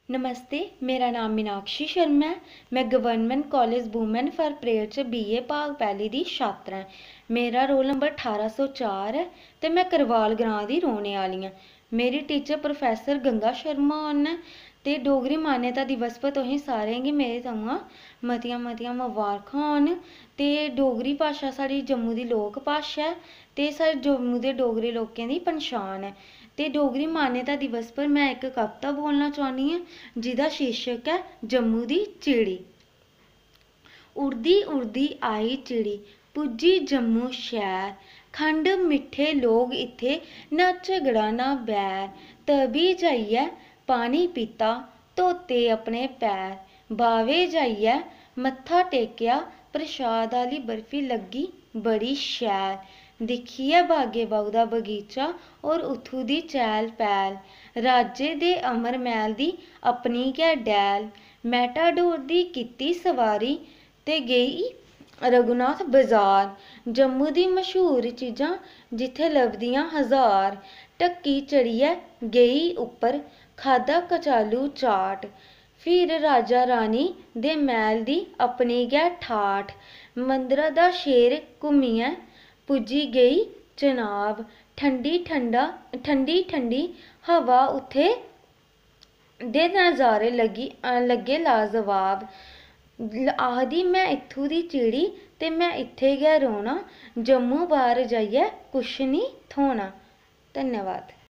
नमस्ते, मेरा नाम मीनाक्षी शर्मा है। मैं government college women for prayer च बीए भाग पैह्ली दी छात्रा ऐं। मेरा रोल नंबर 1804 है ते मैं करवाल ग्रांऽ दी रौह्ने आह्ली आं। मेरी टीचर प्रोफैसर गंगा शर्मा होर न ते डोगरी मान्यता दिवस पर तुसें सारें गी मेरी तरफा मतियां मतियां मबारखां होन। ते डोगरी भाशा साढ़ी जम्मू दी लोक भाशा ऐ ते साढ़े जम्मू दे डोगरे लोकें दी पंछान ऐ। ते डोगरी मान्यता दिवस पर मैं इक कविता बोलना चाह्न्नी आं जिदा शीर्षक है जम्मू दी चिड़ी। उड़दी उड़दी आई चिड़ी पुज्जी जम्मू शैह्र, खंड मिट्ठे लोग इत्थे ना झगड़ा ना बैर, तवी जाइयै पानी पीता धोते अपने पैर, बावे जाइयै मत्था टेकेआ प्रसाद आह्ली बर्फी लग्गी बड़ी शैल, दिक्खियै बागे बाहू दा बगीचा और उत्थूं दी चैह्ल पैह्ल, राजे दे अमर मैह्ल दी अपनी गै डैल, मैटाडोर दी कीती सवारी ते गेई रघुनाथ बजार, जम्मू दी मश्हूर चीजां जित्थै लभदियां हजार, ढक्की चढ़ियै गेई उप्पर खाद्धा कचालू चाट, फिर राजा रानी दे मैह्ल दी अपनी गै ठाठ, मंदरा दा शेर घूमियै पुज्जी गेई चनाब, ठंडी ठंडी हवा उत्थे दे नज़ारे लग्गे लाजवाब, आखदी मैं इत्थूं दी चिड़ी ते मैं इत्थै गै रौह्ना, जम्मू बाह्र जाइयै कुछ नी थ्होना। धन्यवाद।